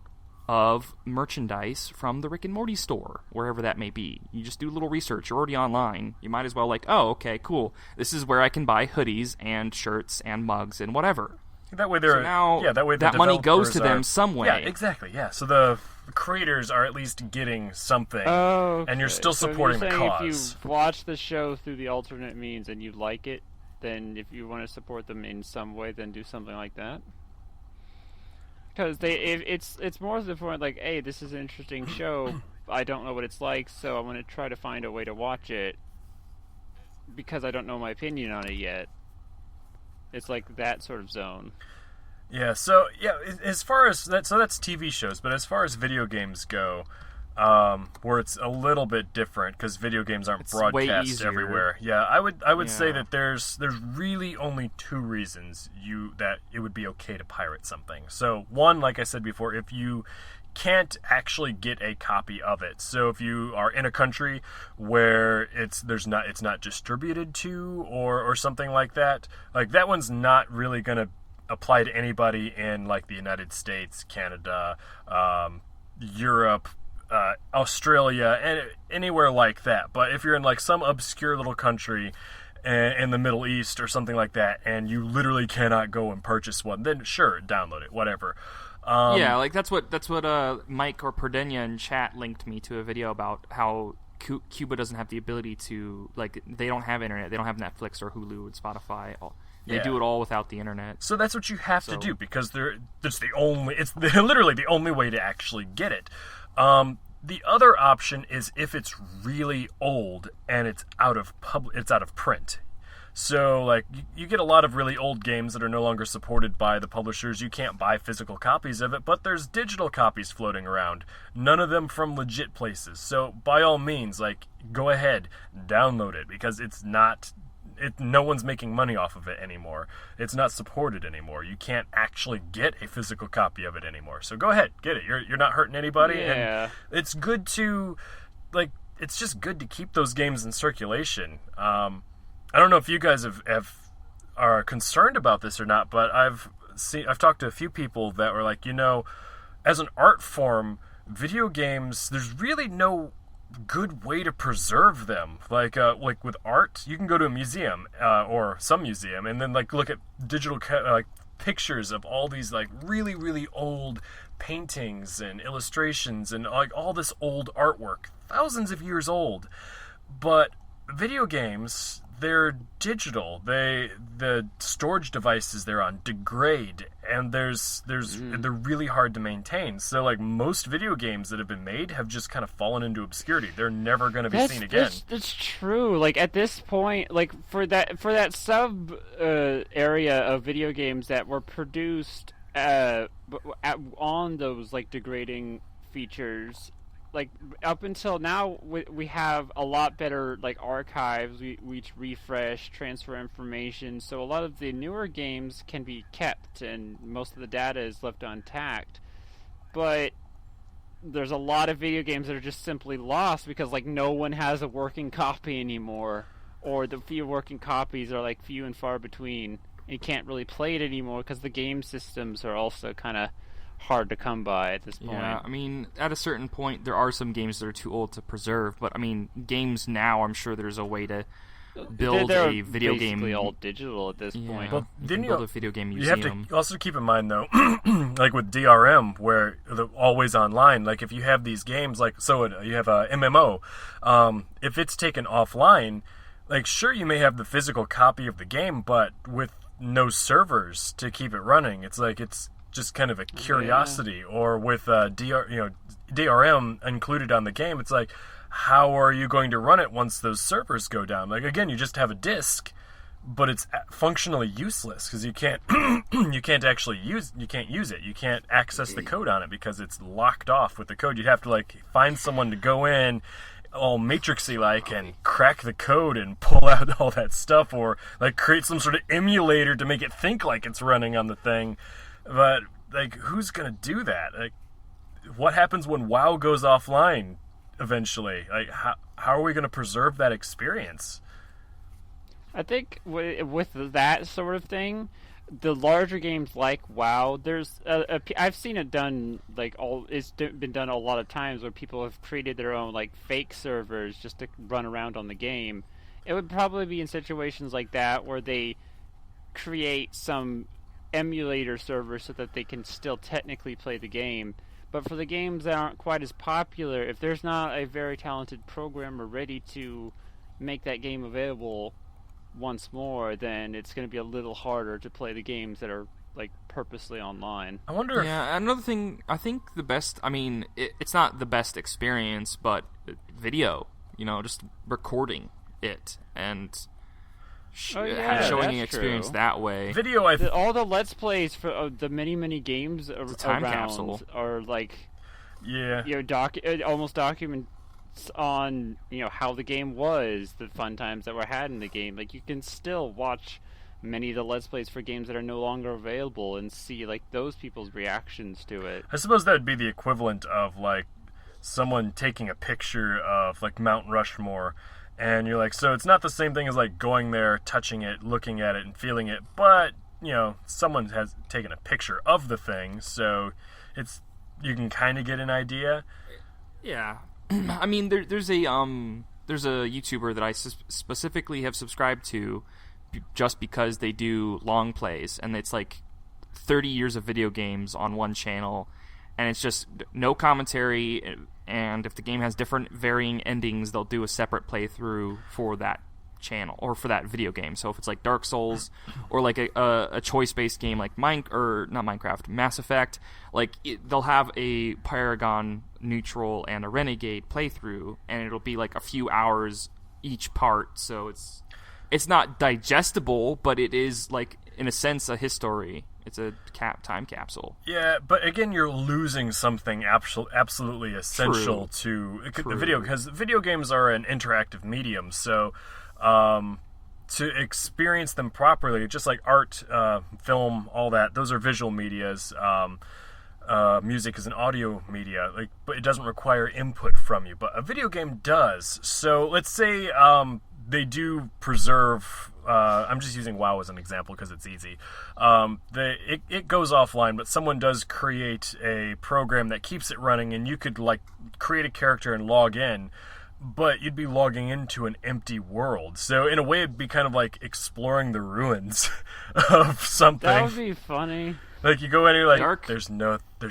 of merchandise from the Rick and Morty store, wherever that may be. You just do a little research. You're already online. You might as well oh, okay, cool. This is where I can buy hoodies and shirts and mugs and whatever. That way that money goes to them some way. Yeah, exactly. Yeah, so the creators are at least getting something, and you're still supporting the cause. If you watch the show through the alternate means and you like it, then if you want to support them in some way, then do something like that. Because it's more to the point like, hey, this is an interesting show. I don't know what it's like, so I'm going to try to find a way to watch it because I don't know my opinion on it yet. It's like that sort of zone. Yeah, so as far as that, so that's TV shows, but as far as video games go, where it's a little bit different because video games aren't it's broadcast everywhere. Yeah, I would say that there's really only two reasons that it would be okay to pirate something. So one, like I said before, if you can't actually get a copy of it. So if you are in a country where it's not distributed to or something like that one's not really going to apply to anybody in like the United States, Canada, Europe, Australia, and anywhere like that. But if you're in like some obscure little country in the Middle East or something like that, and you literally cannot go and purchase one, then sure, download it, whatever. Yeah, like that's what Mike or Perdenia in chat linked me to a video about how Cuba doesn't have the ability to, like, they don't have internet, they don't have Netflix or Hulu and Spotify. They do it all without the internet. So that's what you have to do because it's literally the only way to actually get it. The other option is if it's really old and it's out of print. So, like, you get a lot of really old games that are no longer supported by the publishers. You can't buy physical copies of it, but there's digital copies floating around. None of them from legit places. So, by all means, like, go ahead, download it, because no one's making money off of it anymore. It's not supported anymore. You can't actually get a physical copy of it anymore. So, go ahead, get it. You're not hurting anybody, and it's good to, like, it's just good to keep those games in circulation. I don't know if you guys are concerned about this or not, but I've talked to a few people that were like, as an art form, video games, there's really no good way to preserve them. Like with art, you can go to a museum or some museum and then like look at digital pictures of all these like really, really old paintings and illustrations and like all this old artwork, thousands of years old. But video games, they're digital. The storage devices they're on degrade, and they're really hard to maintain. So like most video games that have been made have just kind of fallen into obscurity. They're never going to be seen again. That's true. Like at this point, like for that sub area of video games that were produced on those like degrading features. Like up until now, we have a lot better like archives. We refresh, transfer information. So a lot of the newer games can be kept, and most of the data is left intact. But there's a lot of video games that are just simply lost because like no one has a working copy anymore, or the few working copies are like few and far between. You can't really play it anymore because the game systems are also kind of hard to come by at this point. Yeah, I mean, at a certain point, there are some games that are too old to preserve, but I mean, games now, I'm sure there's a way to build a video game. Basically all digital at this point. But then build a video game museum. You have to also keep in mind, though, like with DRM, where the always online, like if you have these games, like you have a MMO, if it's taken offline, like sure you may have the physical copy of the game, but with no servers to keep it running, it's just kind of a curiosity. Or with DRM included on the game, it's like, how are you going to run it once those servers go down? Like again, you just have a disk, but it's functionally useless because you can't actually use it. You can't access the code on it because it's locked off with the code. You'd have to like find someone to go in all matrixy like and crack the code and pull out all that stuff, or like create some sort of emulator to make it think like it's running on the thing. But like, who's gonna do that? Like, what happens when WoW goes offline eventually? Like, how are we gonna preserve that experience? I think with that sort of thing, the larger games like WoW, there's I've seen it done it's been done a lot of times where people have created their own like fake servers just to run around on the game. It would probably be in situations like that where they create some emulator servers so that they can still technically play the game. But for the games that aren't quite as popular, if there's not a very talented programmer ready to make that game available once more, then it's going to be a little harder to play the games that are like purposely online. I wonder. Yeah, another thing. I think the best. I mean, it's not the best experience, but video. Just recording it and showing an experience that way. Video. All the Let's Plays for the many games time capsule are like Yeah. Almost documents on how the game was, the fun times that were had in the game. Like, you can still watch many of the Let's Plays for games that are no longer available and see like those people's reactions to it. I suppose that would be the equivalent of like someone taking a picture of like Mount Rushmore, and you're like, so it's not the same thing as like going there, touching it, looking at it, and feeling it, but someone has taken a picture of the thing, so you can kind of get an idea. Yeah, I mean, there's a YouTuber that I specifically have subscribed to just because they do long plays, and it's like 30 years of video games on one channel, and it's just no commentary, and if the game has different varying endings, they'll do a separate playthrough for that channel or for that video game. So if it's like Dark Souls or like a choice-based game like Mass Effect, like they'll have a Paragon neutral and a Renegade playthrough, and it'll be like a few hours each part, so it's not digestible, but it is, like, in a sense, a history. It's a time capsule. Yeah, but again, you're losing something absolutely essential to the video, because video games are an interactive medium, so to experience them properly, just like art, film, all that, those are visual medias. Music is an audio media, but it doesn't require input from you. But a video game does. So let's say they do preserve. I'm just using WoW as an example because it's easy. It goes offline, but someone does create a program that keeps it running, and you could like create a character and log in, but you'd be logging into an empty world. So in a way, it'd be kind of like exploring the ruins of something. That would be funny. Like you go in and you're like, Dark. There's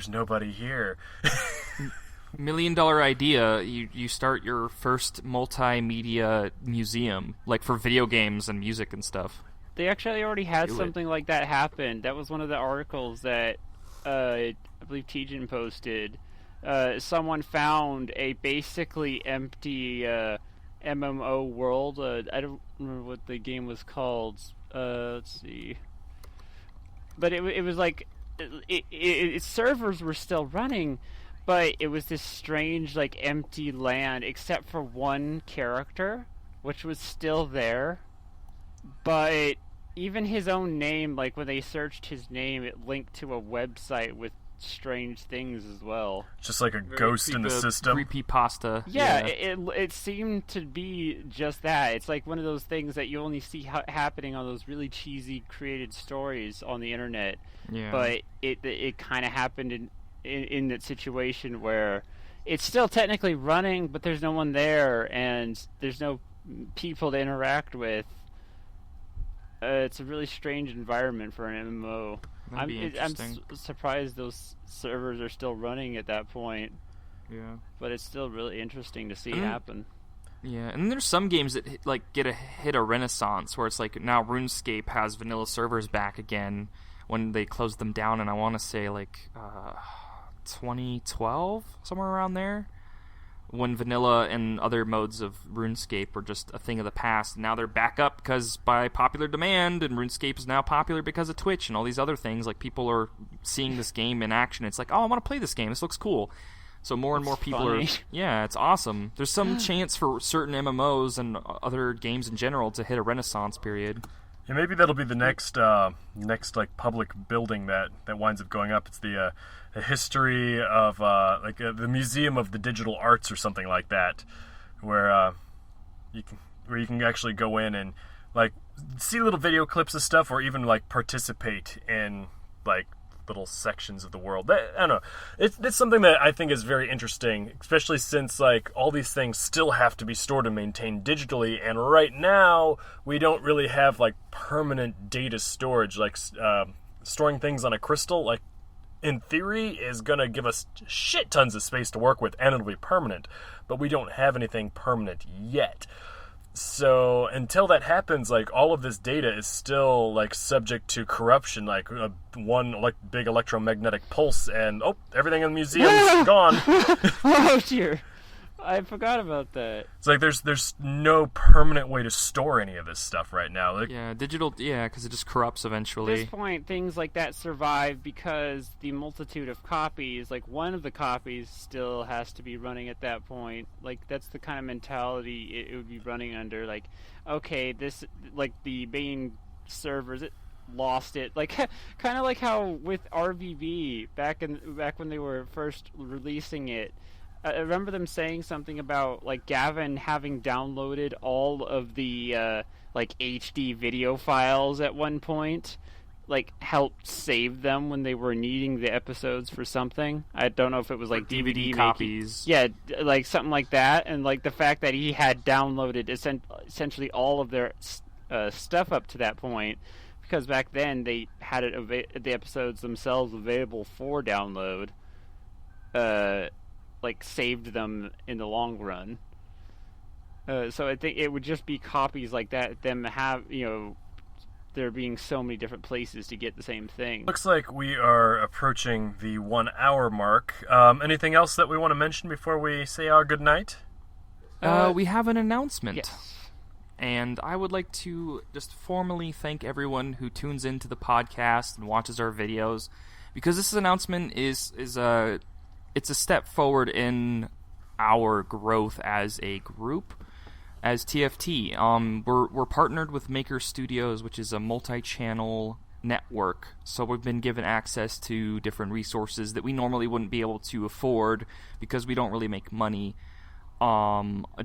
nobody here. $1 million idea. You start your first multimedia museum, like for video games and music and stuff. They actually already had something like that happen. That was one of the articles that I believe Tejan posted. Someone found a basically empty MMO world. I don't remember what the game was called. Let's see. But it was like its servers were still running, but it was this strange like empty land except for one character, which was still there. But even his own name, like when they searched his name, it linked to a website with strange things as well. Just like a ghost in the system. Creepypasta. Yeah, it seemed to be just that. It's like one of those things that you only see happening on those really cheesy created stories on the internet. Yeah. But it kind of happened in that situation where it's still technically running, but there's no one there and there's no people to interact with. It's a really strange environment for an MMO. I'm surprised those servers are still running at that point. Yeah. But it's still really interesting to see happen. Yeah, and there's some games that hit a renaissance where it's like now RuneScape has vanilla servers back again when they closed them down, and I want to say 2012, somewhere around there, when vanilla and other modes of RuneScape were just a thing of the past. Now they're back up because by popular demand, and RuneScape is now popular because of Twitch and all these other things. Like, people are seeing this game in action. It's like, oh, I want to play this game. This looks cool. So more and more people are... Yeah, it's awesome. There's some chance for certain MMOs and other games in general to hit a renaissance period. Yeah, maybe that'll be the next public building that winds up going up. It's the history of the Museum of the Digital Arts or something like that, where you can actually go in and like see little video clips of stuff, or even like participate in like little sections of the world. I don't know. It's something that I think is very interesting, especially since like all these things still have to be stored and maintained digitally, and right now we don't really have like permanent data storage, like storing things on a crystal, like in theory is gonna give us shit tons of space to work with, and it'll be permanent, but we don't have anything permanent yet. So until that happens, like all of this data is still like subject to corruption, like one big electromagnetic pulse, and everything in the museum's gone. Oh dear. I forgot about that. It's like there's no permanent way to store any of this stuff right now. Like, yeah, digital. Yeah, because it just corrupts eventually. At this point, things like that survive because the multitude of copies, like one of the copies still has to be running at that point. Like, that's the kind of mentality it would be running under. Like, okay, this, like, the main servers, it lost it. Like, kind of like how with RVB, back when they were first releasing it, I remember them saying something about, like, Gavin having downloaded all of the, like, HD video files at one point, like, helped save them when they were needing the episodes for something. I don't know if it was, like, DVD copies. Yeah, like, something like that. And, like, the fact that he had downloaded essentially all of their stuff up to that point, because back then they had the episodes themselves available for download, like, saved them in the long run. So I think it would just be copies like that, them have, there being so many different places to get the same thing. Looks like we are approaching the 1 hour mark. Anything else that we want to mention before we say our good night? We have an announcement. Yes. And I would like to just formally thank everyone who tunes into the podcast and watches our videos, because this announcement is it's a step forward in our growth as a group, as TFT. We're partnered with Maker Studios, which is a multi-channel network. So we've been given access to different resources that we normally wouldn't be able to afford because we don't really make money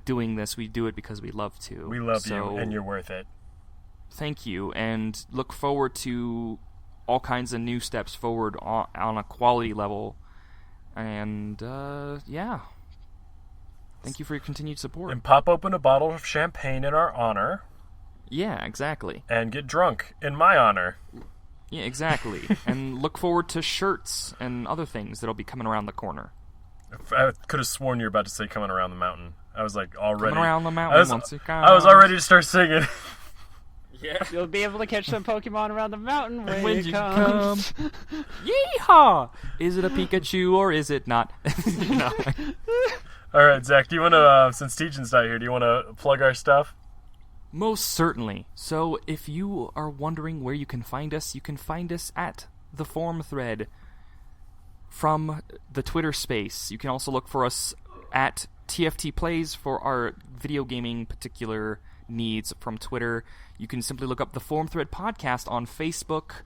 doing this. We do it because we love to. We love you, and you're worth it. Thank you, and look forward to all kinds of new steps forward on a quality level. And, yeah. Thank you for your continued support. And pop open a bottle of champagne in our honor. Yeah, exactly. And get drunk in my honor. Yeah, exactly. And look forward to shirts and other things that'll be coming around the corner. I could have sworn you were about to say coming around the mountain. I was like already... Coming around the mountain once it comes. I was all ready to start singing. Yeah. You'll be able to catch some Pokemon around the mountain when it comes. Yeehaw! Is it a Pikachu or is it not? No. Alright, Zach, do you want to, since Tejan's not here, do you want to plug our stuff? Most certainly. So, if you are wondering where you can find us at the forum thread from the Twitter space. You can also look for us at TFT Plays for our video gaming particular needs from Twitter. You can simply look up the Forum Thread Podcast on Facebook.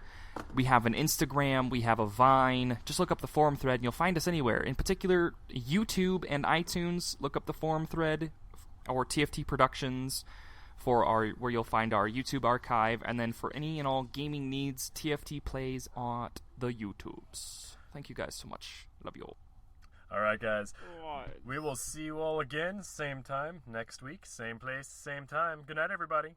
We have an Instagram. We have a Vine. Just look up the Forum Thread and you'll find us anywhere. In particular, YouTube and iTunes. Look up the Forum Thread or TFT Productions for where you'll find our YouTube archive. And then for any and all gaming needs, TFT Plays on the YouTubes. Thank you guys so much. Love you all. All right, guys. We will see you all again, same time, next week, same place, same time. Good night, everybody.